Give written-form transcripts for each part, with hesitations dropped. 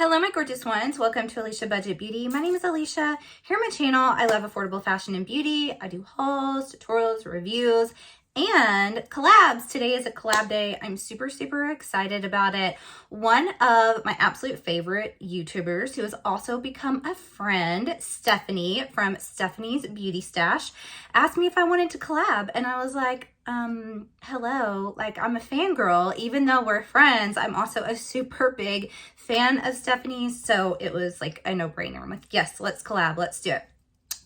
Hello, my gorgeous ones. Welcome to Alicia Budget Beauty. My name is Alicia. Here on my channel, I love affordable fashion and beauty. I do hauls, tutorials, reviews, and collabs. Today is a collab day. I'm super excited about it. One of my absolute favorite YouTubers who has also become a friend, Stephanie from Stephanie's Beauty Stash, asked me if I wanted to collab. And I was like, hello, like I'm a fangirl. Even though we're friends, I'm also a super big fan of Stephanie's. So it was like a no-brainer. I'm like, yes, let's collab. Let's do it.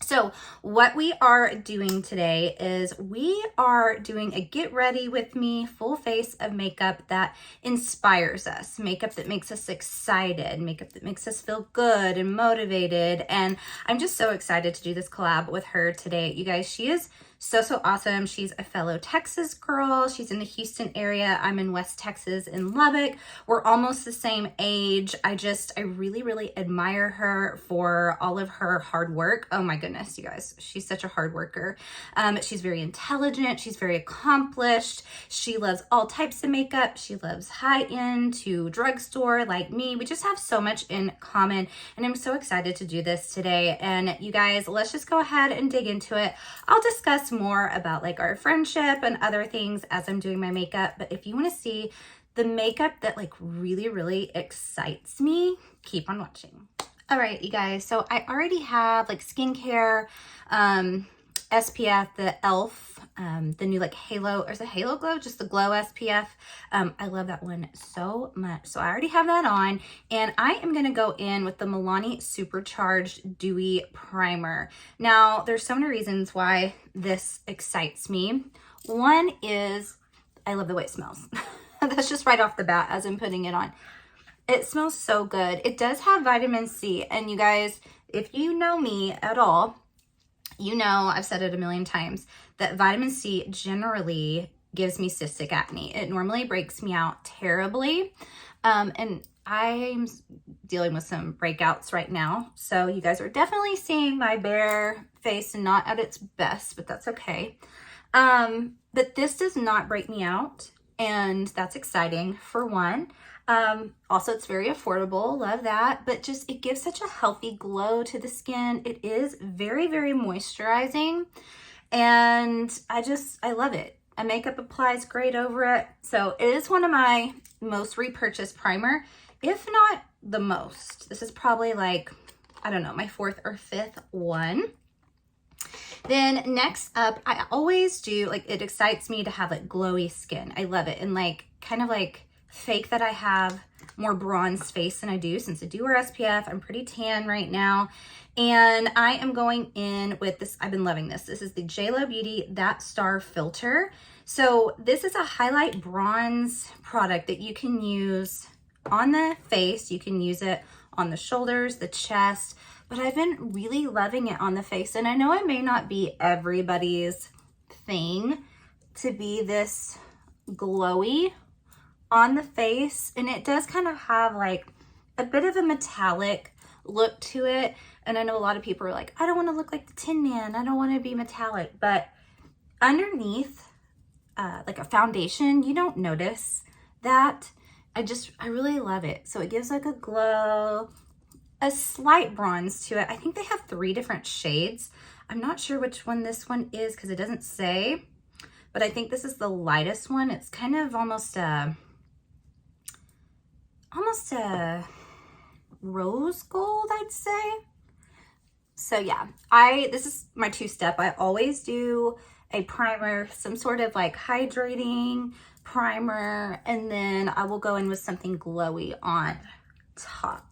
So what we are doing today is we are doing a get ready with me full face of makeup that inspires us, makeup that makes us excited, makeup that makes us feel good and motivated. And I'm just so excited to do this collab with her today. You guys, she is so awesome. She's a fellow Texas girl. She's in the Houston area. I'm in West Texas in Lubbock. We're almost the same age. I really admire her for all of her hard work. Oh my goodness, you guys, she's such a hard worker. She's very intelligent. She's very accomplished. She loves all types of makeup. She loves high-end to drugstore like me. We just have so much in common, and I'm so excited to do this today. And you guys, let's just go ahead and dig into it. I'll discuss more about like our friendship and other things as I'm doing my makeup. But if you want to see the makeup that like really excites me, keep on watching. All right, you guys, so I already have like skincare, SPF, the e.l.f., the new like Halo, or is it Halo Glow? Just the Glow SPF. I love that one so much. So I already have that on, and I am going to go in with the Milani Supercharged Dewy Primer. Now, there's so many reasons why this excites me. One is I love the way it smells. That's just right off the bat as I'm putting it on. It smells so good. It does have vitamin C, and you guys, if you know me at all, you know, I've said it a million times, that vitamin C generally gives me cystic acne. It normally breaks me out terribly. And I'm dealing with some breakouts right now. So you guys are definitely seeing my bare face and not at its best, but that's okay. But this does not break me out, and that's exciting for one. Also, it's very affordable, love that, but just it gives such a healthy glow to the skin. It is very moisturizing, and I love it. A makeup applies great over it. So it is one of my most repurchased primer, if not the most. This is probably like, I don't know, my fourth or fifth one. Then next up, I always do, like, it excites me to have like glowy skin. I love it. And like, kind of like fake that I have more bronze face than I do, since I do wear SPF. I'm pretty tan right now. And I am going in with this. I've been loving this. This is the JLo Beauty That Star Filter. So this is a highlight bronze product that you can use on the face. You can use it on the shoulders, the chest, but I've been really loving it on the face. And I know it may not be everybody's thing to be this glowy on the face, and it does kind of have like a bit of a metallic look to it. And I know a lot of people are like, I don't want to look like the Tin Man, I don't want to be metallic, but underneath like a foundation, you don't notice that. I really love it. So it gives like a glow, a slight bronze to it. I think they have 3 different shades. I'm not sure which one this one is because it doesn't say, but I think this is the lightest one. It's kind of almost a rose gold, I'd say. So yeah, this is my 2-step. I always do a primer, some sort of like hydrating primer, and then I will go in with something glowy on top.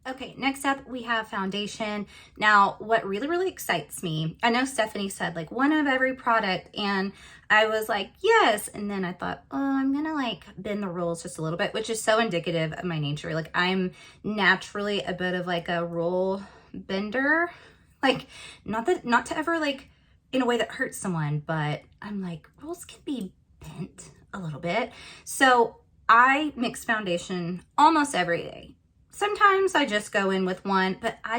Okay, next up we have foundation. Now, what really excites me, I know Stephanie said like one of every product, and I was like, yes. And then I thought, oh, I'm gonna like bend the rules just a little bit, which is so indicative of my nature. Like I'm naturally a bit of like a rule bender. Like not to ever like in a way that hurts someone, but I'm like, rules can be bent a little bit. So I mix foundation almost every day. Sometimes I just go in with one, but I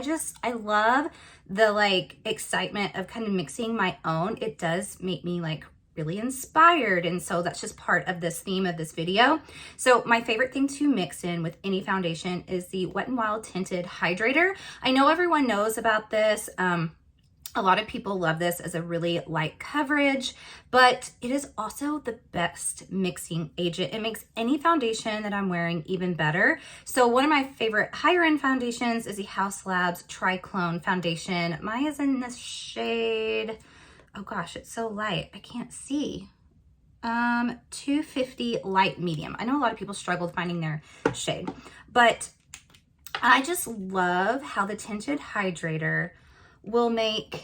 love the like excitement of kind of mixing my own. It does make me like really inspired, and so that's just part of this theme of this video. So my favorite thing to mix in with any foundation is the Wet n Wild Tinted Hydrator. I know everyone knows about this. A lot of people love this as a really light coverage, but it is also the best mixing agent. It makes any foundation that I'm wearing even better. So one of my favorite higher end foundations is the Haus Labs Triclone Foundation. Mine is in this shade, oh gosh, it's so light, I can't see. 250 light medium. I know a lot of people struggle finding their shade, but I just love how the tinted hydrator will make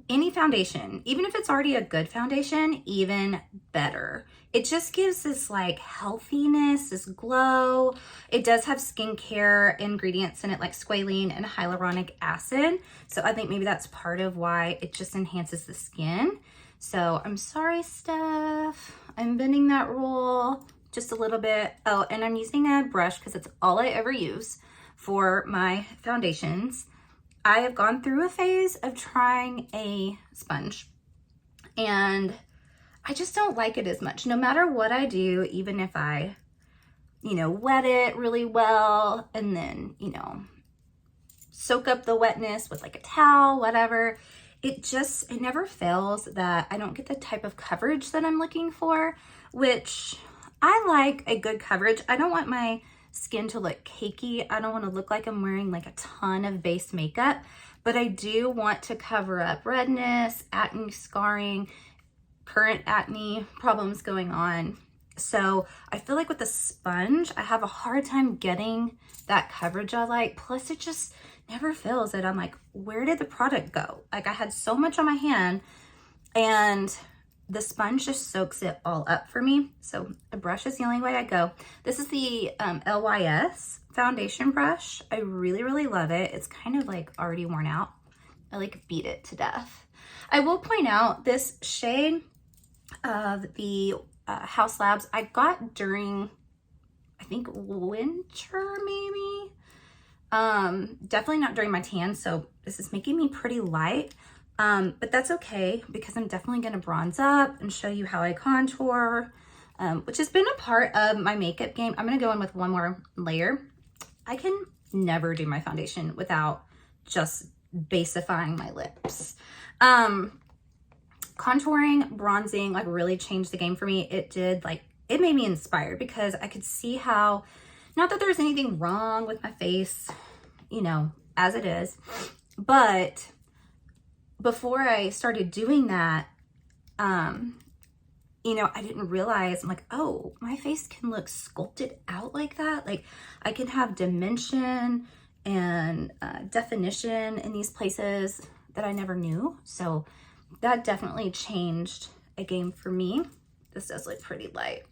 any foundation, even if it's already a good foundation, even better. It just gives this like healthiness, this glow. It does have skincare ingredients in it like squalene and hyaluronic acid. So I think maybe that's part of why it just enhances the skin. So I'm sorry, Steph, I'm bending that roll just a little bit. Oh, and I'm using a brush because it's all I ever use for my foundations. I have gone through a phase of trying a sponge and I just don't like it as much. No matter what I do, even if I, wet it really well and then, soak up the wetness with like a towel, whatever, it never fails that I don't get the type of coverage that I'm looking for, which I like a good coverage. I don't want my skin to look cakey. I don't want to look like I'm wearing like a ton of base makeup, but I do want to cover up redness, acne, scarring, current acne problems going on. So I feel like with the sponge, I have a hard time getting that coverage I like. Plus it just never feels it. I'm like, where did the product go? Like I had so much on my hand and the sponge just soaks it all up for me. So a brush is the only way I go. This is the LYS foundation brush. I really, really love it. It's kind of like already worn out. I like beat it to death. I will point out this shade of the Haus Labs I got during, I think, winter maybe. Definitely not during my tan. So this is making me pretty light. But that's okay because I'm definitely going to bronze up and show you how I contour, which has been a part of my makeup game. I'm going to go in with one more layer. I can never do my foundation without just basifying my lips. Contouring, bronzing, like really changed the game for me. It made me inspired because I could see how, not that there's anything wrong with my face, as it is, but before I started doing that, I didn't realize, I'm like, oh, my face can look sculpted out like that. Like I can have dimension and definition in these places that I never knew. So that definitely changed a game for me. This does look pretty light.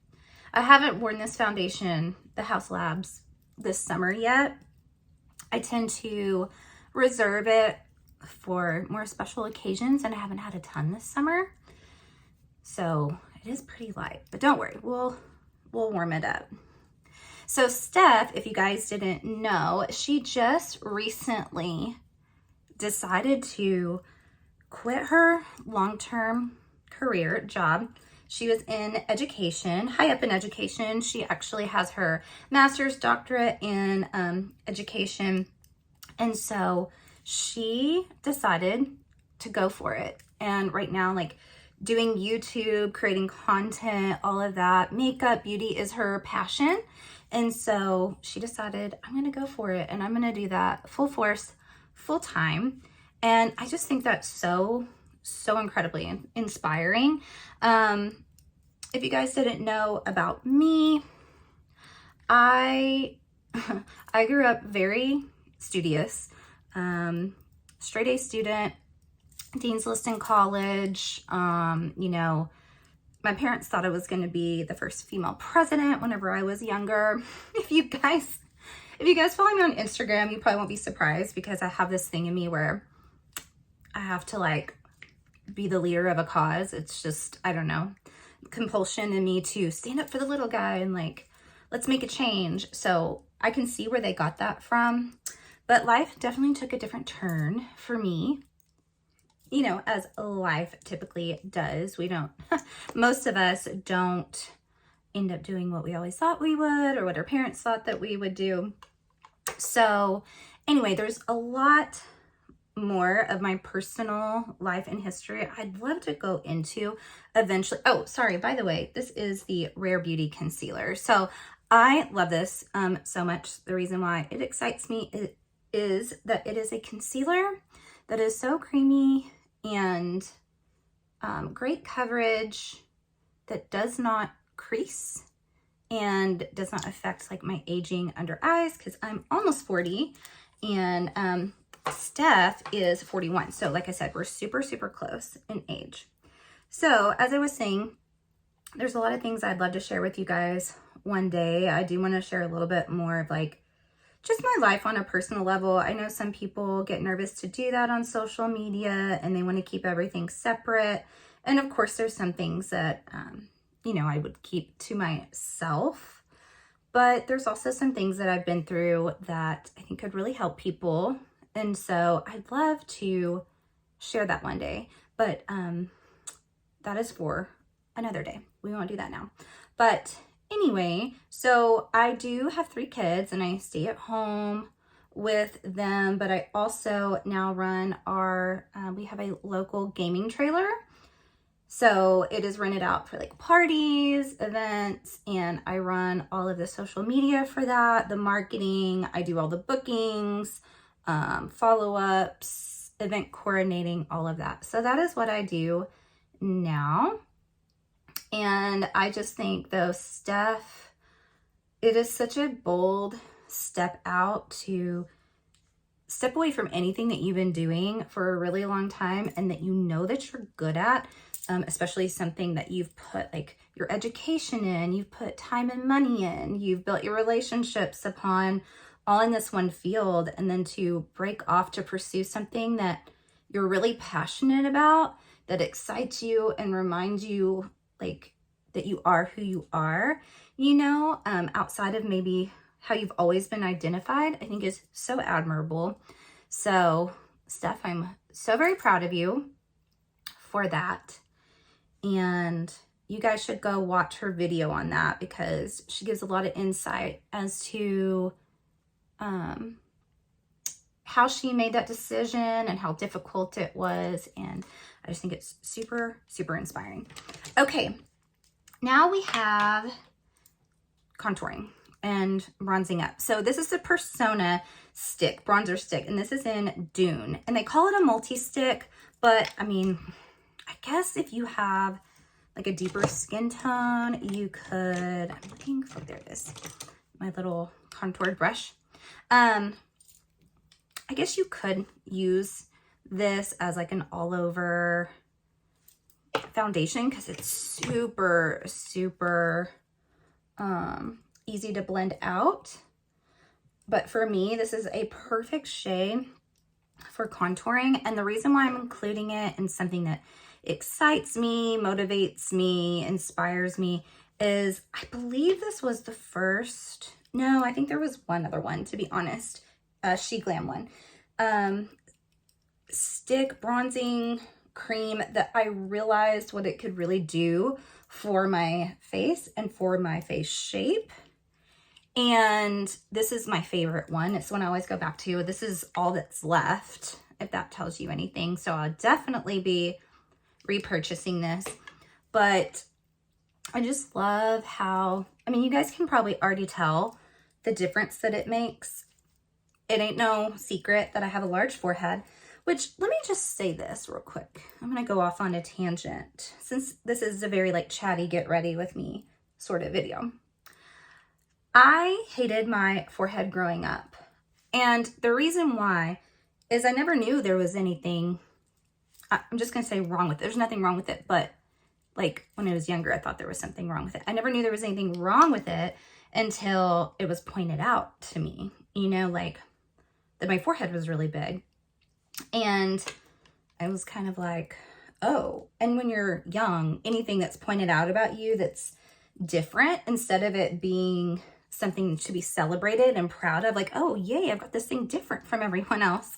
I haven't worn this foundation, the Haus Labs, this summer yet. I tend to reserve it for more special occasions and I haven't had a ton this summer. So it is pretty light, but don't worry, we'll warm it up. So Steph, if you guys didn't know, she just recently decided to quit her long-term career job. She was in education, high up in education. She actually has her master's doctorate in education. And so she decided to go for it. And right now, like doing YouTube, creating content, all of that, makeup, beauty is her passion. And so she decided, I'm going to go for it. And I'm going to do that full force, full time. And I just think that's so incredibly inspiring. If you guys didn't know about me, I grew up very studious, straight A student, Dean's List in college. My parents thought I was going to be the first female president whenever I was younger. If you guys follow me on Instagram, you probably won't be surprised because I have this thing in me where I have to like be the leader of a cause. It's just, I don't know, compulsion in me to stand up for the little guy and like, let's make a change. So I can see where they got that from, but life definitely took a different turn for me. you know, as life typically does, we don't, most of us don't end up doing what we always thought we would or what our parents thought that we would do. So anyway, there's a lot more of my personal life and history I'd love to go into eventually. Oh, sorry, by the way, this is the Rare Beauty Concealer. So I love this so much. The reason why it excites me is that it is a concealer that is so creamy and great coverage, that does not crease and does not affect like my aging under eyes, because I'm almost 40 and Steph is 41. So like I said, we're super, super close in age. So as I was saying, there's a lot of things I'd love to share with you guys one day. I do want to share a little bit more of like just my life on a personal level. I know some people get nervous to do that on social media and they want to keep everything separate. And of course, there's some things that, you know, I would keep to myself. But there's also some things that I've been through that I think could really help people. And so I'd love to share that one day. But that is for another day. We won't do that now. But anyway, so I do have 3 kids and I stay at home with them, but I also now run our, we have a local gaming trailer. So it is rented out for like parties, events, and I run all of the social media for that, the marketing, I do all the bookings, follow-ups, event coordinating, all of that. So that is what I do now. And I just think though, Steph, it is such a bold step out to step away from anything that you've been doing for a really long time and that you know that you're good at, especially something that you've put like your education in, you've put time and money in, you've built your relationships upon, all in this one field, and then to break off to pursue something that you're really passionate about, that excites you and reminds you like that you are who you are, you know, outside of maybe how you've always been identified, I think is so admirable. So Steph, I'm so very proud of you for that. And you guys should go watch her video on that because she gives a lot of insight as to how she made that decision and how difficult it was. And I just think it's super, super inspiring. Okay, now we have contouring and bronzing up. So this is the Persona stick, bronzer stick, and this is in Dune. And they call it a multi-stick, but I mean, I guess if you have like a deeper skin tone, you could, I'm looking for, there it is, my little contoured brush. I guess you could use this as like an all over foundation because it's super, super easy to blend out. But for me, this is a perfect shade for contouring. And the reason why I'm including it in something that excites me, motivates me, inspires me is I believe this was the first, no, I think there was one other one, to be honest, She Glam one, stick bronzing cream that I realized what it could really do for my face and for my face shape. And this is my favorite one. It's the one I always go back to. This is all that's left, if that tells you anything. So I'll definitely be repurchasing this. But I just love how, I mean, you guys can probably already tell the difference that it makes. It ain't no secret that I have a large forehead, which let me just say this real quick. I'm going to go off on a tangent since this is a very like chatty, get ready with me sort of video. I hated my forehead growing up. And the reason why is I never knew there was anything, I'm just going to say wrong with it. There's nothing wrong with it, but like when I was younger, I thought there was something wrong with it. I never knew there was anything wrong with it until it was pointed out to me, you know, like that my forehead was really big. And I was kind of like, oh, and when you're young, anything that's pointed out about you that's different, instead of it being something to be celebrated and proud of, like, oh, yay, I've got this thing different from everyone else,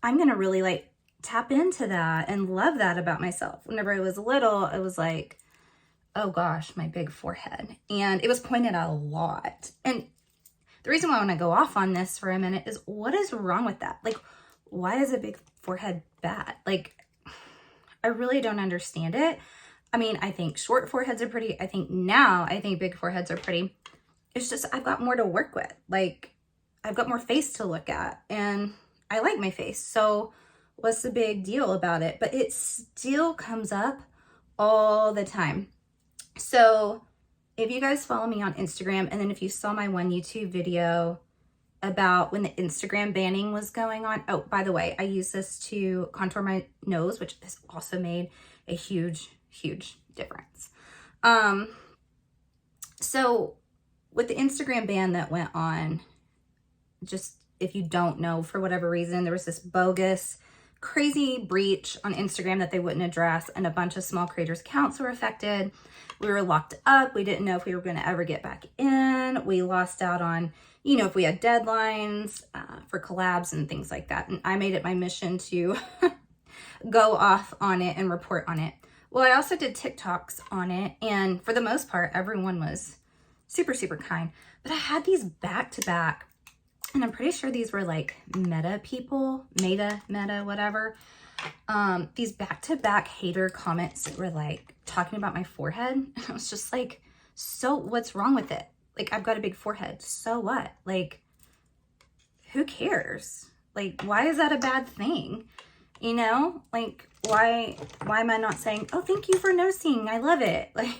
I'm going to really like tap into that and love that about myself. Whenever I was little, I was like, oh gosh, my big forehead. And it was pointed out a lot. And the reason why I want to go off on this for a minute is, what is wrong with that? Like, why is a big forehead bad? Like, I really don't understand it. I mean, I think short foreheads are pretty. I think big foreheads are pretty. It's just, I've got more to work with. Like, I've got more face to look at, and I like my face. So what's the big deal about it? But it still comes up all the time. So if you guys follow me on Instagram, and then if you saw my one YouTube video about when the Instagram banning was going on. Oh, by the way, I use this to contour my nose, which has also made a huge, huge difference. So with the Instagram ban that went on, just if you don't know, for whatever reason, there was this bogus, crazy breach on Instagram that they wouldn't address, and a bunch of small creators' accounts were affected. We were locked up. We didn't know if we were going to ever get back in. We lost out on, you know, if we had deadlines for collabs and things like that. And I made it my mission to go off on it and report on it. Well, I also did TikToks on it, and for the most part, everyone was super, super kind. But I had these back to back, and I'm pretty sure these were like meta people, meta, whatever. These back-to-back hater comments that were like talking about my forehead. And I was just like, so what's wrong with it? Like, I've got a big forehead. So what? Like, who cares? Like, why is that a bad thing? You know, like, why am I not saying, oh, thank you for noticing, I love it? Like,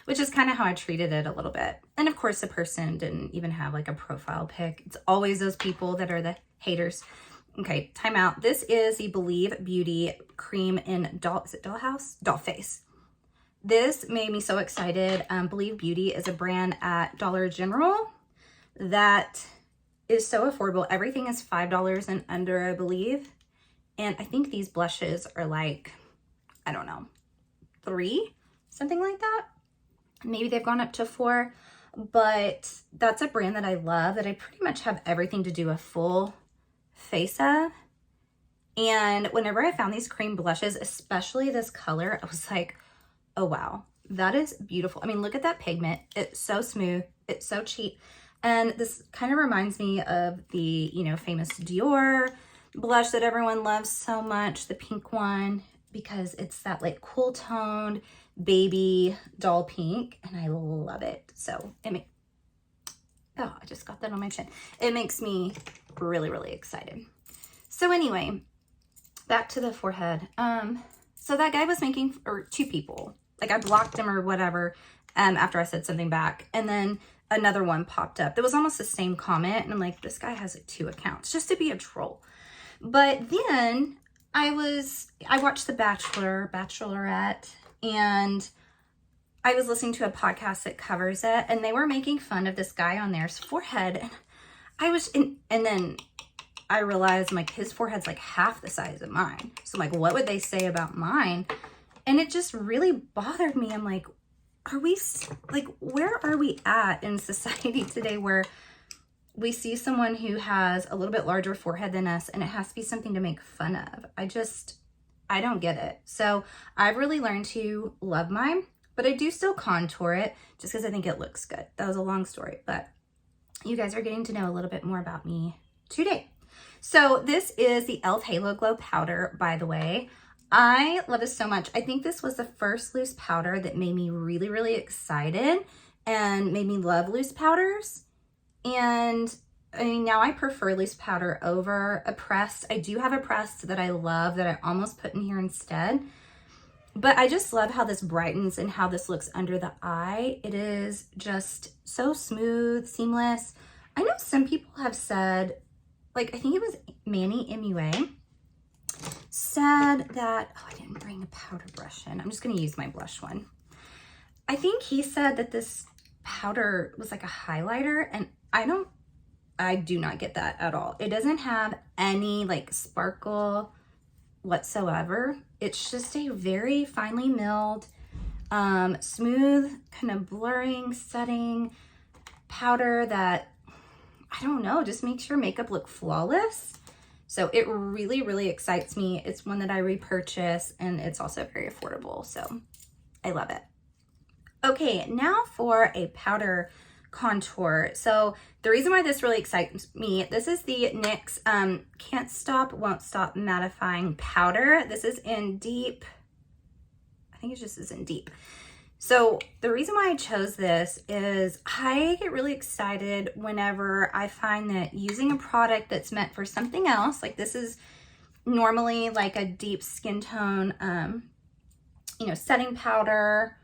which is kind of how I treated it a little bit. And of course, the person didn't even have like a profile pic. It's always those people that are the haters. Okay, time out. This is the Believe Beauty cream in Doll Face. This made me so excited. Believe Beauty is a brand at Dollar General that is so affordable. Everything is $5 and under, I believe. And I think these blushes are like, I don't know, $3, something like that. Maybe they've gone up to $4, but that's a brand that I love, that I pretty much have everything to do a full face of. And whenever I found these cream blushes, especially this color, I was like, oh wow, that is beautiful. I mean, look at that pigment. It's so smooth. It's so cheap. And this kind of reminds me of the, you know, famous Dior blush that everyone loves so much, the pink one, because it's that like cool toned baby doll pink, and I love it. So I just got that on my chin. It makes me really, really excited. So anyway, back to the forehead. So that guy was making, or two people, like I blocked him or whatever, after I said something back, and then another one popped up that was almost the same comment, and I'm like, this guy has like 2 accounts just to be a troll. But then I watched The Bachelor, Bachelorette, and I was listening to a podcast that covers it, and they were making fun of this guy on their's forehead. And I was, and then I realized, like, his forehead's like half the size of mine. So I'm like, what would they say about mine? And it just really bothered me. I'm like, where are we at in society today where we see someone who has a little bit larger forehead than us, and it has to be something to make fun of? I don't get it. So I've really learned to love mine, but I do still contour it just because I think it looks good. That was a long story, but you guys are getting to know a little bit more about me today. So this is the e.l.f. Halo Glow Powder, by the way. I love this so much. I think this was the first loose powder that made me really, really excited and made me love loose powders. And I mean, now I prefer loose powder over a pressed. I do have a pressed that I love that I almost put in here instead. But I just love how this brightens and how this looks under the eye. It is just so smooth, seamless. I know some people have said, like, I think it was Manny MUA, said that, oh, I didn't bring a powder brush in. I'm just going to use my blush one. I think he said that this powder was like a highlighter, and I do not get that at all. It doesn't have any like sparkle whatsoever. It's just a very finely milled, smooth, kind of blurring, setting powder that, I don't know, just makes your makeup look flawless. So it really, really excites me. It's one that I repurchase, and it's also very affordable. So I love it. Okay, now for a powder contour. So the reason why this really excites me, this is the NYX Can't Stop, Won't Stop Mattifying Powder. This is in deep. I think it just is in deep. So the reason why I chose this is I get really excited whenever I find that using a product that's meant for something else, like this is normally like a deep skin tone, you know, setting powder.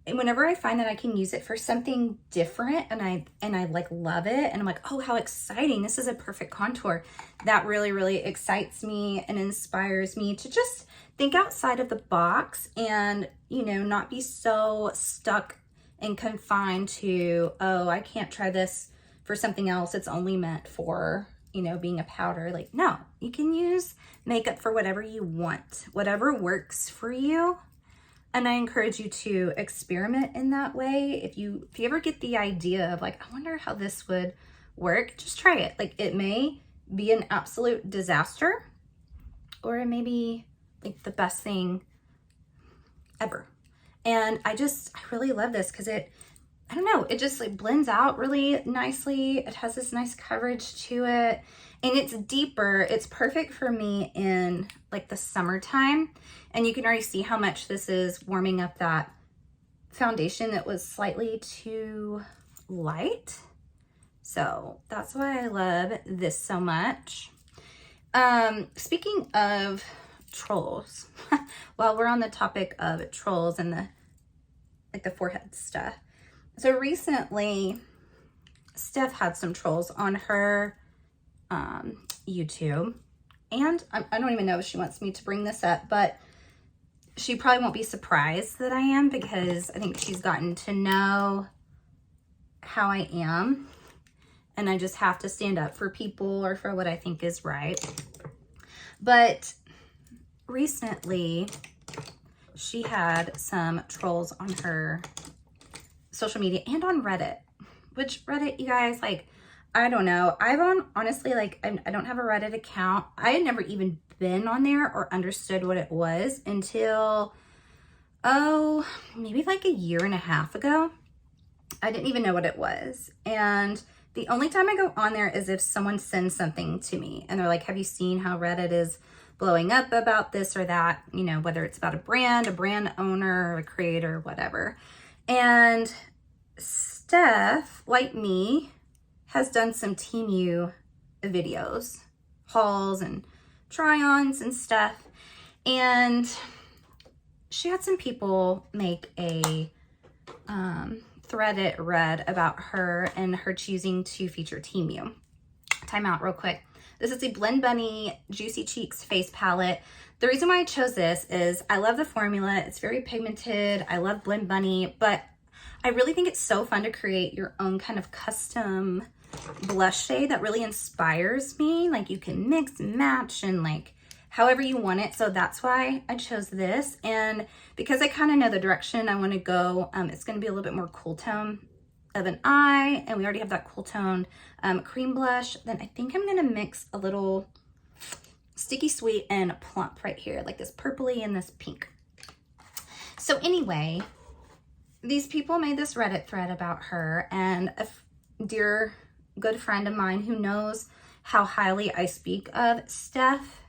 And whenever I find that I can use it for something different and I like love it, and I'm like, oh, how exciting, this is a perfect contour, that really, really excites me and inspires me to just think outside of the box and, you know, not be so stuck and confined to, oh, I can't try this for something else, it's only meant for, you know, being a powder. Like, no, you can use makeup for whatever you want, whatever works for you. And I encourage you to experiment in that way. If you ever get the idea of like, I wonder how this would work, just try it. Like, it may be an absolute disaster, or it may be like the best thing ever. And I really love this because I don't know, it just like blends out really nicely. It has this nice coverage to it, and it's deeper. It's perfect for me in like the summertime. And you can already see how much this is warming up that foundation that was slightly too light. So that's why I love this so much. Speaking of trolls, while we're on the topic of trolls and the forehead stuff. So recently, Steph had some trolls on her YouTube, and I don't even know if she wants me to bring this up, but she probably won't be surprised that I am, because I think she's gotten to know how I am, and I just have to stand up for people or for what I think is right. But recently, she had some trolls on her social media and on Reddit, which Reddit, you guys, like, I don't know. Honestly, like, I don't have a Reddit account. I had never even been on there or understood what it was until, oh, maybe like a year and a half ago. I didn't even know what it was. And the only time I go on there is if someone sends something to me and they're like, have you seen how Reddit is blowing up about this or that? You know, whether it's about a brand owner, a creator, whatever. And Steph, like me, has done some Temu videos, hauls and try-ons and stuff. And she had some people make a thread it read about her and her choosing to feature Temu. Time out real quick. This is the Blend Bunny Juicy Cheeks Face Palette. The reason why I chose this is I love the formula. It's very pigmented. I love Blend Bunny, but I really think it's so fun to create your own kind of custom blush shade that really inspires me. Like, you can mix and match and like however you want it. So that's why I chose this. And because I kind of know the direction I want to go, it's going to be a little bit more cool tone of an eye, and we already have that cool tone cream blush. Then I think I'm going to mix a little Sticky Sweet and Plump right here, like this purpley and this pink. So anyway, these people made this Reddit thread about her, and a dear good friend of mine who knows how highly I speak of Steph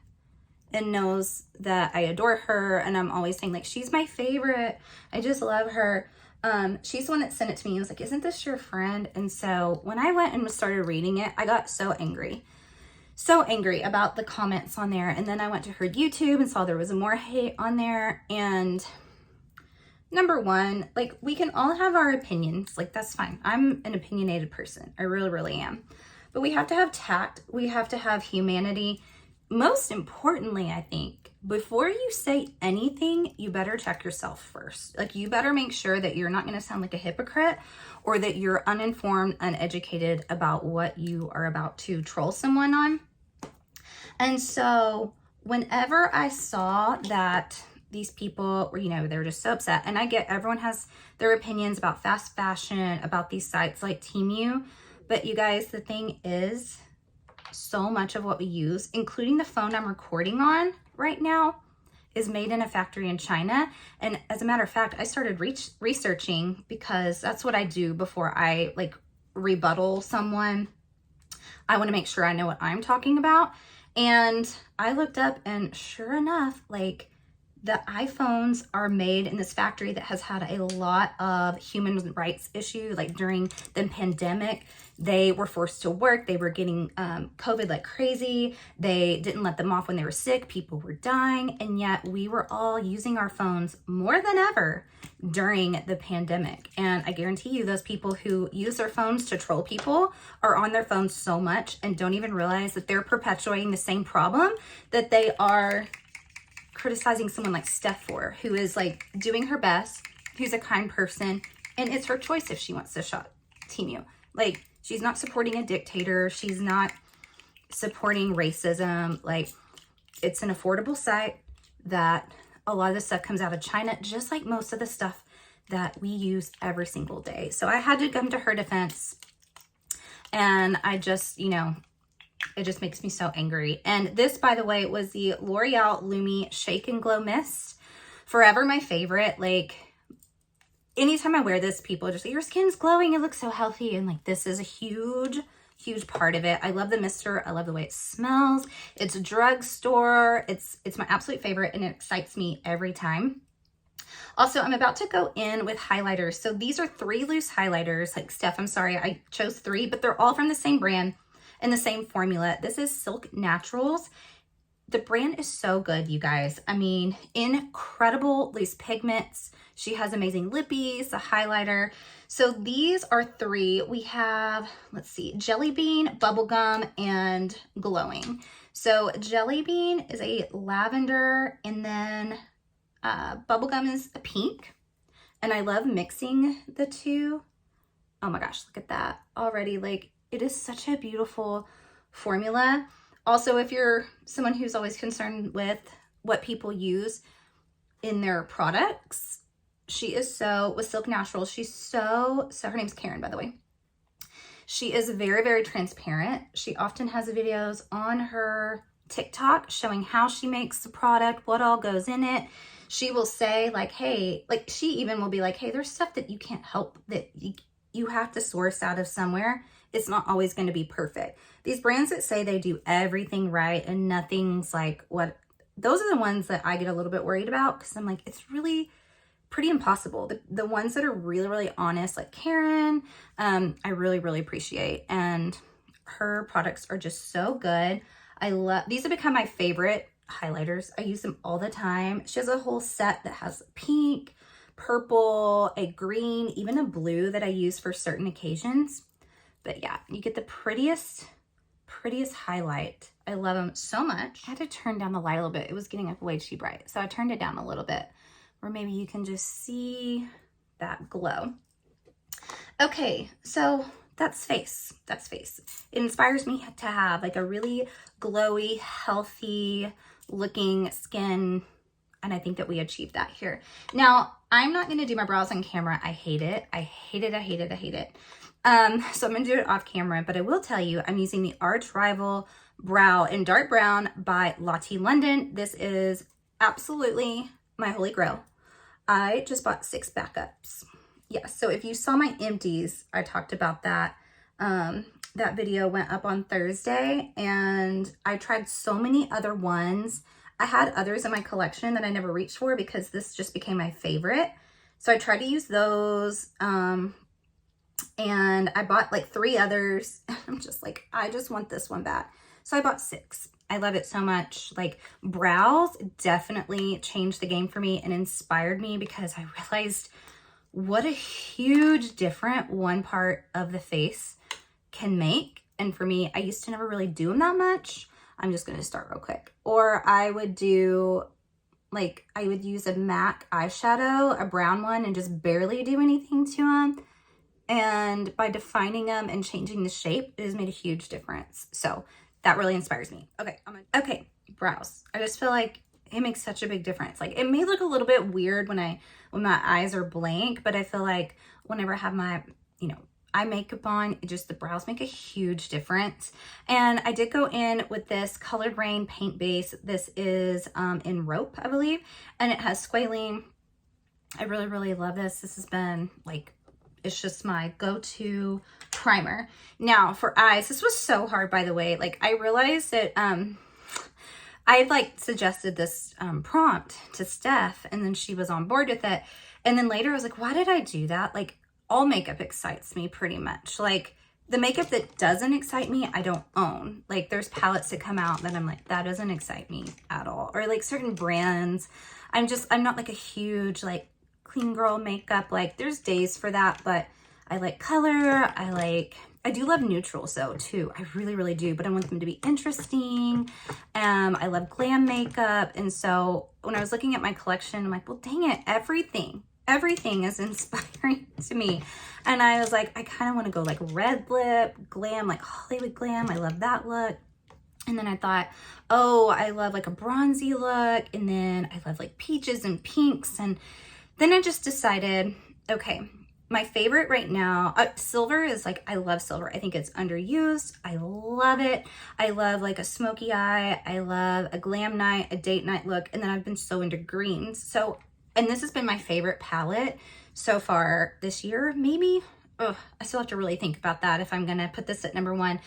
and knows that I adore her, and I'm always saying like, she's my favorite, I just love her. She's the one that sent it to me and was like, isn't this your friend? And so when I went and started reading it, I got so angry about the comments on there. And then I went to her YouTube and saw there was more hate on there. And number one, like, we can all have our opinions. Like, that's fine. I'm an opinionated person. I really, really am. But we have to have tact. We have to have humanity. Most importantly, I think, before you say anything, you better check yourself first. Like, you better make sure that you're not going to sound like a hypocrite, or that you're uninformed, uneducated about what you are about to troll someone on. And so whenever I saw that these people were, you know, they were just so upset, and I get everyone has their opinions about fast fashion, about these sites like Temu, but you guys, the thing is, so much of what we use, including the phone I'm recording on right now, is made in a factory in China. And as a matter of fact, I started researching because that's what I do before I like rebuttal someone. I want to make sure I know what I'm talking about. And I looked up, and sure enough, like the iPhones are made in this factory that has had a lot of human rights issues. Like during the pandemic, they were forced to work. They were getting COVID like crazy. They didn't let them off when they were sick. People were dying. And yet we were all using our phones more than ever during the pandemic. And I guarantee you those people who use their phones to troll people are on their phones so much and don't even realize that they're perpetuating the same problem that they are criticizing someone like Steph for, who is like doing her best, who's a kind person, and it's her choice if she wants to shop Temu. Like, she's not supporting a dictator. She's not supporting racism. Like, it's an affordable site that a lot of the stuff comes out of China, just like most of the stuff that we use every single day. So I had to come to her defense, and I just, you know, it just makes me so angry. And this, by the way, was the L'Oreal Lumi Shake and Glow Mist. Forever my favorite. Like, anytime I wear this, people are just like, your skin's glowing, it looks so healthy. And like, this is a huge part of it. I love the mister. I love the way it smells. It's a drugstore. It's my absolute favorite, and it excites me every time. Also, I'm about to go in with highlighters. So these are 3 loose highlighters. Like, Steph, I'm sorry, I chose 3, but they're all from the same brand and the same formula. This is Silk Naturals. The brand is so good, you guys. I mean, incredible loose pigments. She has amazing lippies, a highlighter. So these are 3. We have, let's see, Jelly Bean, Bubblegum, and Glowing. So Jelly Bean is a lavender, and then Bubblegum is a pink. And I love mixing the two. Oh my gosh, look at that already. Like, it is such a beautiful formula. Also, if you're someone who's always concerned with what people use in their products, she is so, with Silk Naturals, she's so, her name's Karen, by the way. She is very, very transparent. She often has videos on her TikTok showing how she makes the product, what all goes in it. She will say like, hey, like she even will be like, hey, there's stuff that you can't help, that you have to source out of somewhere. It's not always going to be perfect. These brands that say they do everything right and nothing's like what, those are the ones that I get a little bit worried about, because I'm like, it's really pretty impossible. The ones that are really, really honest, like Karen, I really, really appreciate. And her products are just so good. I love, these have become my favorite highlighters. I use them all the time. She has a whole set that has pink, purple, a green, even a blue that I use for certain occasions. But yeah, you get the prettiest highlight. I love them so much. I had to turn down the light a little bit. It was getting up way too bright. So I turned it down a little bit, where maybe you can just see that glow. Okay, so that's face. That's face. It inspires me to have like a really glowy, healthy looking skin. And I think that we achieved that here. Now, I'm not gonna do my brows on camera. I hate it. I hate it, I hate it, I hate it. So I'm gonna do it off camera, but I will tell you, I'm using the Arch Rival Brow in Dark Brown by Lottie London. This is absolutely my holy grail. I just bought 6 backups. Yes, so if you saw my empties, I talked about that. That video went up on Thursday, and I tried so many other ones. I had others in my collection that I never reached for because this just became my favorite. So I tried to use those, and I bought like 3 others. I'm just like, I just want this one back. So I bought 6. I love it so much. Like, brows definitely changed the game for me and inspired me, because I realized what a huge difference one part of the face can make. And for me, I used to never really do them that much. I'm just going to start real quick. Or I would do, like, I would use a MAC eyeshadow, a brown one, and just barely do anything to them. And by defining them and changing the shape, it has made a huge difference. So that really inspires me. Okay, okay, brows. I just feel like it makes such a big difference. Like, it may look a little bit weird when my eyes are blank, but I feel like whenever I have my, eye makeup on, just the brows make a huge difference. And I did go in with this Colored Rain paint base. This is in Rope, I believe, and it has squalene. I really, really love this. This has been like, it's just my go-to primer. Now for eyes, this was so hard, by the way. Like, I realized that I like suggested this prompt to Steph, and then she was on board with it. And then later I was like, why did I do that? Like, all makeup excites me pretty much. Like, the makeup that doesn't excite me, I don't own. Like, there's palettes that come out that I'm like, that doesn't excite me at all. Or like certain brands, I'm not like a huge like clean girl makeup. Like, there's days for that, but I like color. I do love neutrals though too. I really, really do, but I want them to be interesting. I love glam makeup. And so when I was looking at my collection, I'm like, well, dang it, everything is inspiring to me. And I was like, I kind of want to go like red lip, glam, like Hollywood glam. I love that look. And then I thought, oh, I love like a bronzy look. And then I love like peaches and pinks. And then I just decided, okay, my favorite right now, silver is like, I love silver. I think it's underused. I love it. I love like a smoky eye. I love a glam night, a date night look. And then I've been so into greens. So, and this has been my favorite palette so far this year, maybe. I still have to really think about that if I'm gonna put this at #1.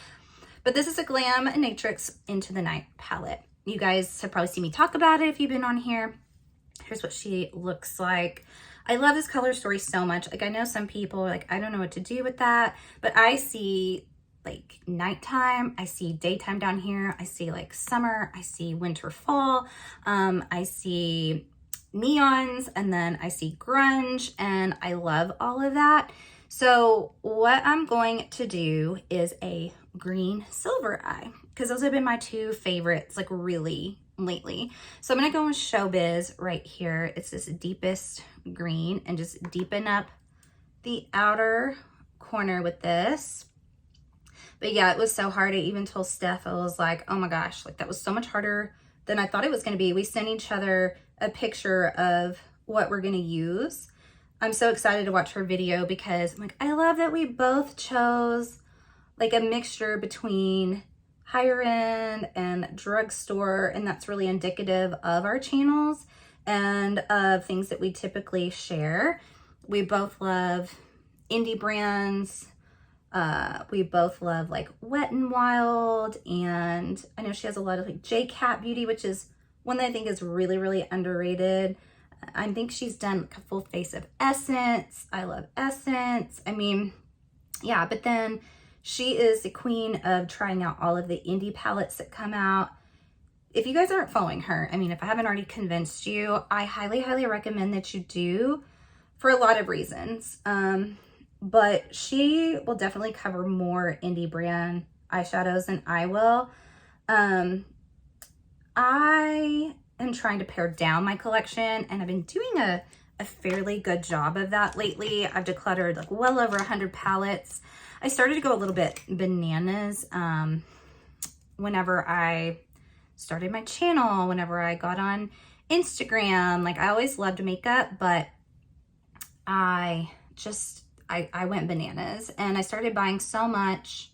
But this is a Glam Natrix Into the Night palette. You guys have probably seen me talk about it if you've been on here. Here's what she looks like. I love this color story so much. Like, I know some people are like, I don't know what to do with that, but I see like nighttime, I see daytime down here, I see like summer, I see winter, fall, I see neons, and then I see grunge, and I love all of that. So what I'm going to do is a green silver eye, because those have been my two favorites like really lately. So I'm gonna go in Showbiz right here. It's this deepest green, and just deepen up the outer corner with this. But yeah, it was so hard. I even told Steph, I was like, oh my gosh, like that was so much harder than I thought it was gonna be. We sent each other a picture of what we're gonna use. I'm so excited to watch her video because I'm like, I love that we both chose like a mixture between higher end and drugstore, and that's really indicative of our channels and of things that we typically share. We both love indie brands. We both love like Wet n Wild, and I know she has a lot of like J-Cat Beauty, which is one that I think is really, really underrated. I think she's done like a full face of Essence. I love Essence. I mean, yeah, but then she is the queen of trying out all of the indie palettes that come out. If you guys aren't following her, I mean, if I haven't already convinced you, I highly, highly recommend that you do for a lot of reasons. But she will definitely cover more indie brand eyeshadows than I will. I am trying to pare down my collection, and I've been doing a fairly good job of that lately. I've decluttered like well over 100 palettes. I started to go a little bit bananas whenever I started my channel, whenever I got on Instagram. Like, I always loved makeup, but I went bananas, and I started buying so much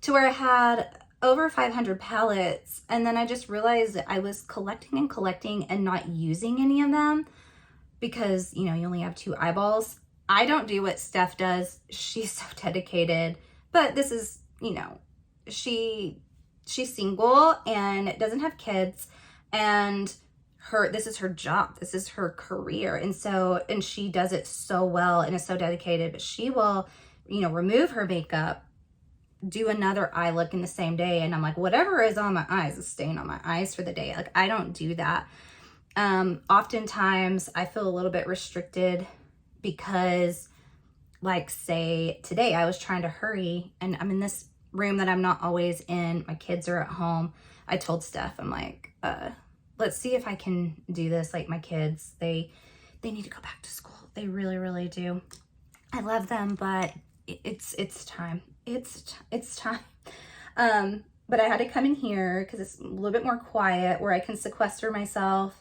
to where I had over 500 palettes. And then I just realized that I was collecting and collecting and not using any of them because, you know, you only have 2 eyeballs. I don't do what Steph does. She's so dedicated, but this is, you know, she's single and doesn't have kids, and this is her job. This is her career. And she does it so well and is so dedicated, but she will, you know, remove her makeup, do another eye look in the same day. And I'm like, whatever is on my eyes is staying on my eyes for the day. Like, I don't do that. Oftentimes I feel a little bit restricted because, like, say today I was trying to hurry and I'm in this room that I'm not always in. My kids are at home. I told Steph, I'm like, let's see if I can do this. Like, my kids, they need to go back to school. They really, really do. I love them, but it's time. It's time. But I had to come in here because it's a little bit more quiet where I can sequester myself.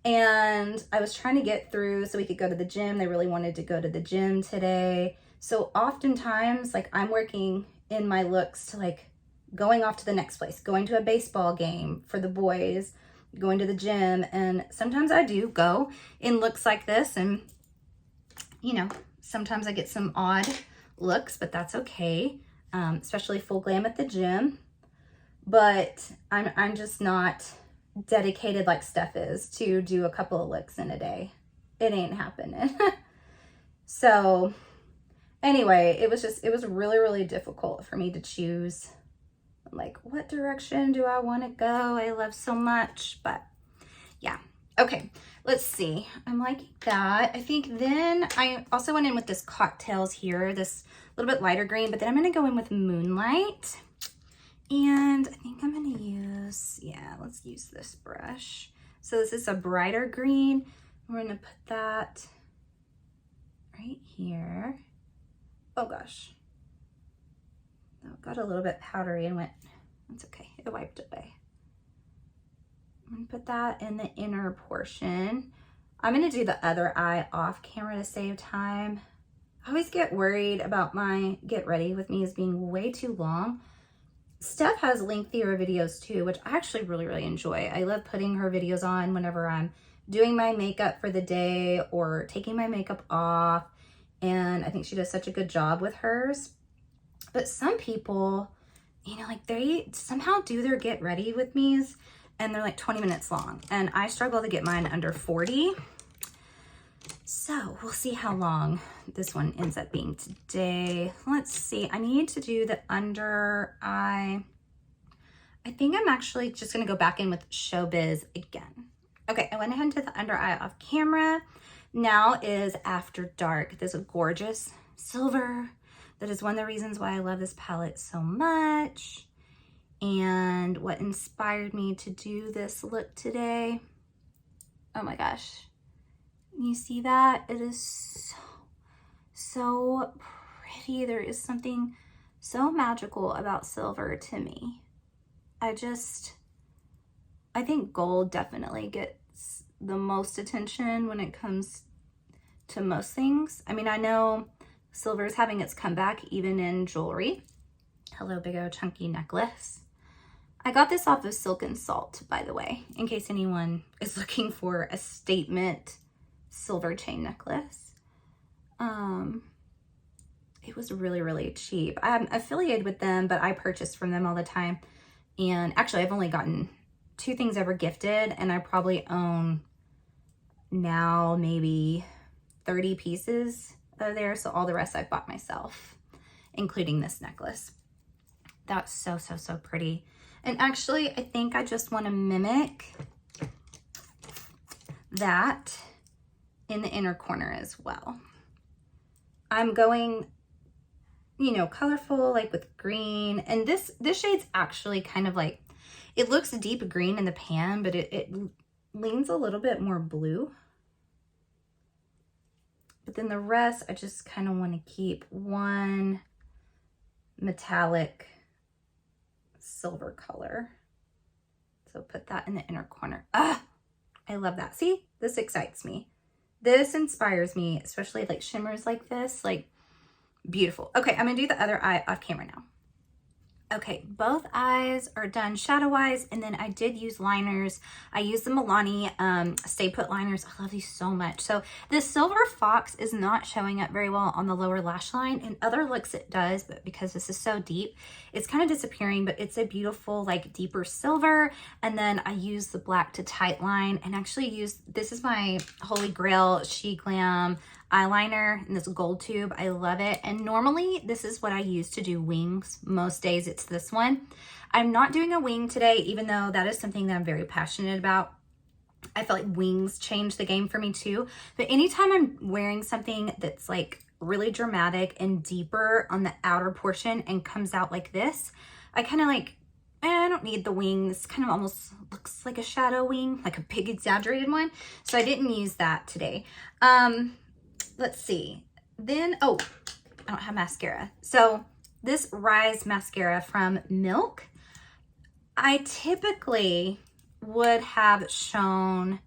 And I was trying to get through so we could go to the gym. They really wanted to go to the gym today. So oftentimes, like, I'm working in my looks to like going off to the next place, going to a baseball game for the boys, going to the gym. And sometimes I do go in looks like this, and you know, sometimes I get some odd looks, but that's okay. Especially full glam at the gym. But I'm just not dedicated like Steph is to do a couple of looks in a day. It ain't happening. So anyway, it was really, really difficult for me to choose, like, what direction do I want to go? I love so much, but yeah. Okay, let's see. I'm liking that. I think then I also went in with this Cocktails here, this little bit lighter green, but then I'm going to go in with Moonlight. And I think I'm going to use, yeah, let's use this brush. So this is a brighter green. We're going to put that right here. Oh gosh. Oh, got a little bit powdery and went, that's okay. It wiped away. I'm going to put that in the inner portion. I'm going to do the other eye off camera to save time. I always get worried about my get ready with me as being way too long. Steph has lengthier videos too, which I actually really, really enjoy. I love putting her videos on whenever I'm doing my makeup for the day or taking my makeup off. And I think she does such a good job with hers. But some people, you know, like they somehow do their get ready with me's and they're like 20 minutes long. And I struggle to get mine under 40. So we'll see how long this one ends up being today. Let's see. I need to do the under eye. I think I'm actually just going to go back in with Showbiz again. Okay, I went ahead and did the under eye off camera. Now is After Dark. This is a gorgeous silver. That is one of the reasons why I love this palette so much. And what inspired me to do this look today. Oh my gosh. You see that? It is so pretty. There is something so magical about silver to me. I think gold definitely gets the most attention when it comes to most things. I mean, I know silver is having its comeback even in jewelry. Hello, big old chunky necklace. I got this off of Silk and Salt, by the way, in case anyone is looking for a statement silver chain necklace. It was really, really cheap. I'm affiliated with them, but I purchase from them all the time. And actually, I've only gotten 2 things ever gifted, and I probably own now maybe 30 pieces of there. So all the rest I've bought myself, including this necklace. That's so, so, so pretty. And actually, I think I just want to mimic that in the inner corner as well. I'm going, you know, colorful, like with green. And this shade's actually kind of like, it looks deep green in the pan, but it leans a little bit more blue. But then the rest, I just kind of want to keep one metallic silver color. So put that in the inner corner. Ah, I love that. See, this excites me. This inspires me, especially like shimmers like this, like beautiful. Okay, I'm gonna do the other eye off camera now. Okay, both eyes are done shadow-wise, and then I did use liners. I used the Milani Stay Put liners. I love these so much. So the Silver Fox is not showing up very well on the lower lash line. In other looks it does, but because this is so deep, it's kind of disappearing, but it's a beautiful, like, deeper silver. And then I used the black to tight line, and actually used, this is my Holy Grail She Glam eyeliner in this gold tube. I love it. And normally this is what I use to do wings. Most days it's this one. I'm not doing a wing today, even though that is something that I'm very passionate about. I feel like wings change the game for me too. But anytime I'm wearing something that's like really dramatic and deeper on the outer portion and comes out like this, I kind of like, I don't need the wing. This kind of almost looks like a shadow wing, like a big exaggerated one. So I didn't use that today. Let's see. Then, oh, I don't have mascara. So this Rise mascara from Milk, I typically would have shown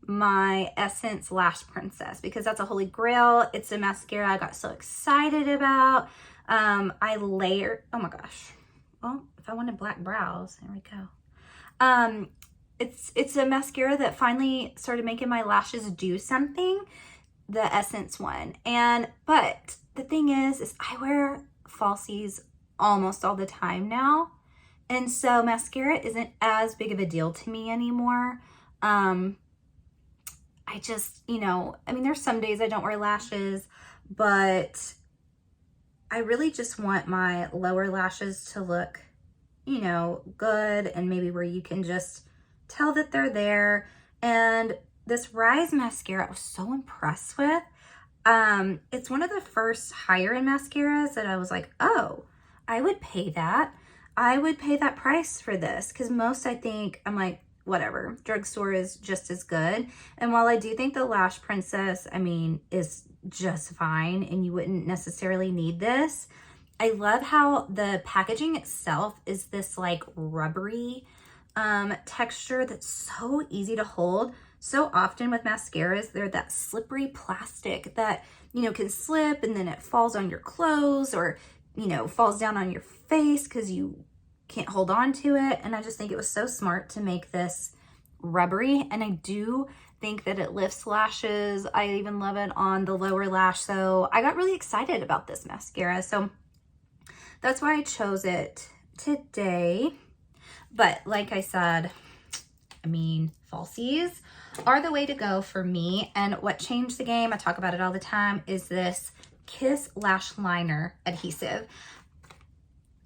my Essence Lash Princess because that's a holy grail. It's a mascara I got so excited about. I layered, oh my gosh. Well, if I wanted black brows, there we go. It's a mascara that finally started making my lashes do something, the Essence one. But the thing is I wear falsies almost all the time now. And so mascara isn't as big of a deal to me anymore. I just, you know, I mean, there's some days I don't wear lashes, but I really just want my lower lashes to look, you know, good, and maybe where you can just tell that they're there. And this Rise mascara I was so impressed with. It's one of the first higher end mascaras that I was like, oh, I would pay that. I would pay that price for this, because most I think, I'm like, whatever, drugstore is just as good. And while I do think the Lash Princess, I mean, is just fine and you wouldn't necessarily need this, I love how the packaging itself is this like rubbery texture that's so easy to hold. So often with mascaras, they're that slippery plastic that, you know, can slip and then it falls on your clothes, or, you know, falls down on your face because you can't hold on to it. And I just think it was so smart to make this rubbery. And I do think that it lifts lashes. I even love it on the lower lash. So I got really excited about this mascara. So that's why I chose it today. But like I said, I mean, falsies are the way to go for me. And what changed the game, I talk about it all the time, is this Kiss Lash Liner adhesive.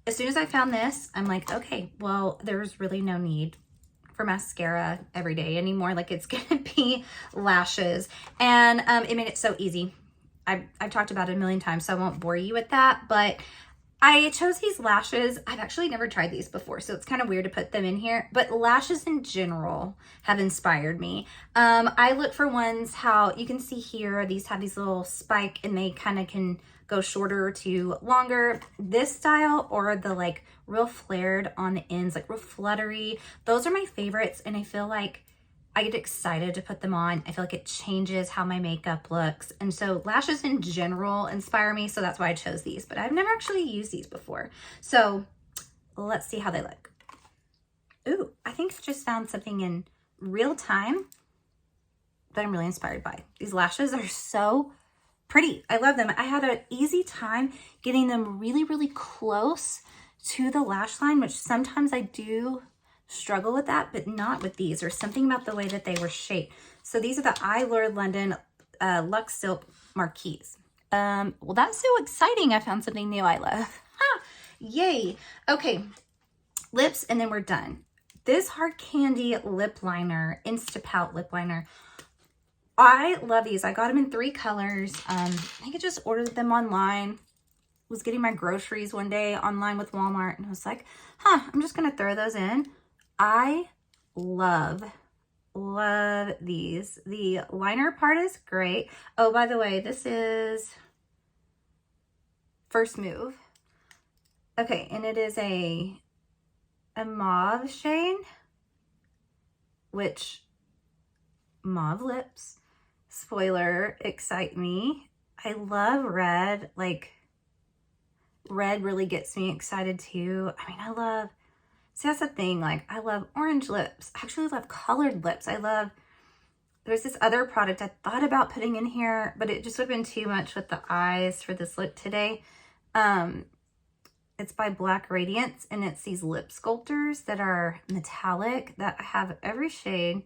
As soon as I found this, I'm like, okay, well, there's really no need for mascara every day anymore. Like, it's gonna be lashes. And it made it so easy. I've talked about it a million times, so I won't bore you with that, but I chose these lashes. I've actually never tried these before, so it's kind of weird to put them in here, but lashes in general have inspired me. I look for ones, how you can see here, these have these little spike and they kind of can go shorter to longer. This style, or the like real flared on the ends, like real fluttery, those are my favorites. And I feel like I get excited to put them on. I feel like it changes how my makeup looks. And so lashes in general inspire me. So that's why I chose these, but I've never actually used these before. So let's see how they look. Ooh, I think I just found something in real time that I'm really inspired by. These lashes are so pretty. I love them. I had an easy time getting them really, really close to the lash line, which sometimes I do struggle with that, but not with these. There's something about the way that they were shaped. So these are the I Lured London Luxe Silk Marquise. Well, that's so exciting. I found something new I love. Ha! Yay. Okay, lips, and then we're done. This Hard Candy lip liner, Instapout lip liner. I love these. I got them in 3 colors. I think I just ordered them online. Was getting my groceries one day online with Walmart, and I was like, huh, I'm just going to throw those in. I love these. The liner part is great. Oh, by the way, this is First Move. Okay, and it is a mauve shade, which mauve lips, spoiler, excite me. I love red. Like, red really gets me excited too. I mean, I love, see, that's the thing, like, I love orange lips. I actually love colored lips. I love, there's this other product I thought about putting in here, but it just would have been too much with the eyes for this look today. It's by Black Radiance, and it's these lip sculptors that are metallic that I have every shade.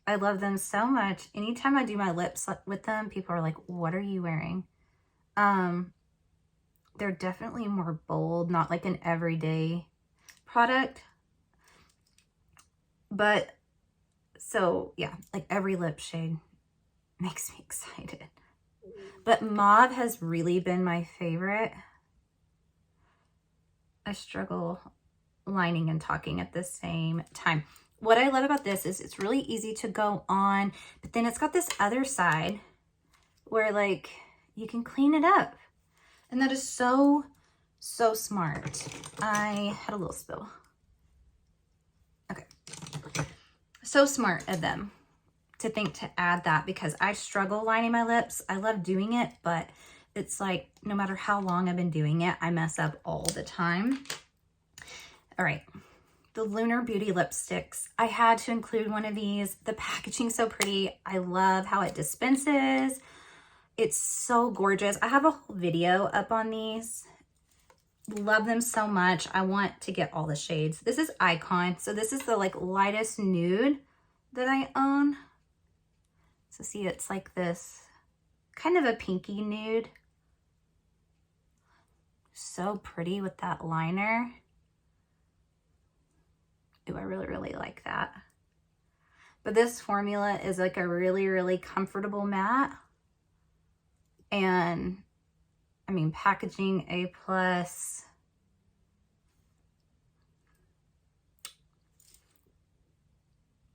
I love them so much. Anytime I do my lips with them, people are like, what are you wearing? They're definitely more bold, not like an everyday product. But so yeah, like every lip shade makes me excited. But mauve has really been my favorite. I struggle lining and talking at the same time. What I love about this is it's really easy to go on, but then it's got this other side where like you can clean it up. And that is so, so smart. I had a little spill. Okay. So smart of them. to think to add that because I struggle lining my lips. I love doing it, but it's like no matter how long I've been doing it, I mess up all the time. All right, the Lunar Beauty lipsticks. I had to include one of these. The packaging's so pretty. I love how it dispenses. It's so gorgeous. I have a whole video up on these. Love them so much. I want to get all the shades. This is Icon. So this is the like lightest nude that I own. So see, it's like this kind of a pinky nude. So pretty with that liner. Ooh, I really, really like that. But this formula is like a really, really comfortable matte. And I mean, packaging A+.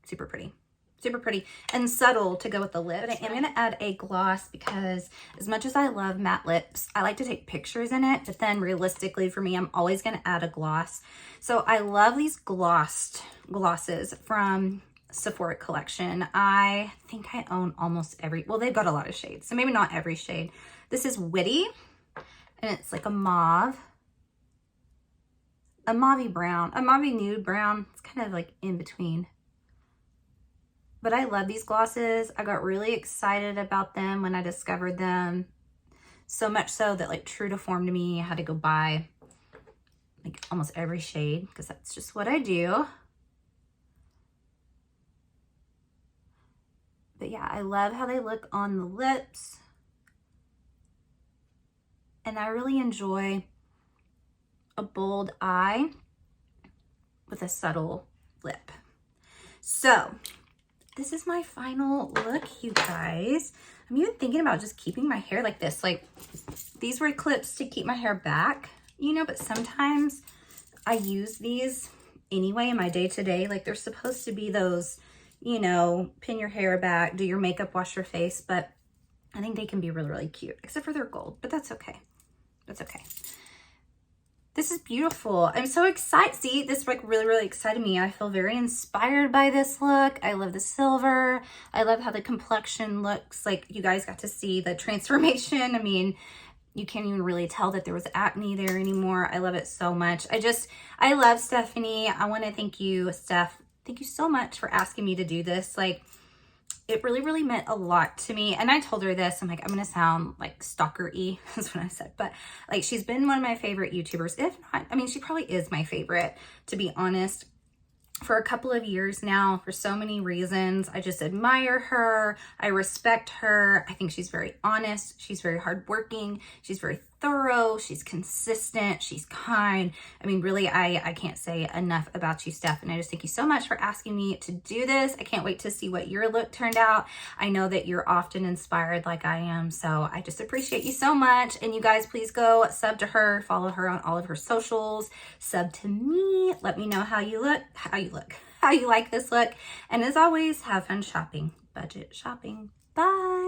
Super pretty. Super pretty and subtle to go with the lips. But I am going to add a gloss because as much as I love matte lips, I like to take pictures in it. But then realistically for me, I'm always going to add a gloss. So I love these glosses from Sephora collection. I think I own almost every, well, they've got a lot of shades. So maybe not every shade. This is Witty and it's like a mauve. A mauvey brown, a mauvey nude brown. It's kind of like in between. But I love these glosses. I got really excited about them when I discovered them. So much so that like true to form to me, I had to go buy like almost every shade because that's just what I do. But yeah, I love how they look on the lips. And I really enjoy a bold eye with a subtle lip. So this is my final look, you guys. I'm even thinking about just keeping my hair like this. Like these were clips to keep my hair back, you know, but sometimes I use these anyway in my day-to-day. Like they're supposed to be those, you know, pin your hair back, do your makeup, wash your face, but I think they can be really, really cute, except for they're gold, but that's okay. That's okay. This is beautiful. I'm so excited. See, this like really, really excited me. I feel very inspired by this look. I love the silver. I love how the complexion looks. Like you guys got to see the transformation. I mean, you can't even really tell that there was acne there anymore. I love it so much. I love Stephanie. I want to thank you, Steph. Thank you so much for asking me to do this. Like, it really, really meant a lot to me. And I told her this, I'm like, I'm going to sound like stalker-y, that's what I said. But like, she's been one of my favorite YouTubers. If not, I mean, she probably is my favorite, to be honest, for a couple of years now, for so many reasons. I just admire her. I respect her. I think she's very honest. She's very hardworking. She's very thorough. She's consistent. She's kind. I mean, really, I can't say enough about you, Steph. And I just thank you so much for asking me to do this. I can't wait to see what your look turned out. I know that you're often inspired like I am. So I just appreciate you so much. And you guys, please go sub to her, follow her on all of her socials, sub to me. Let me know how you like this look. And as always, have fun shopping. Budget shopping. Bye.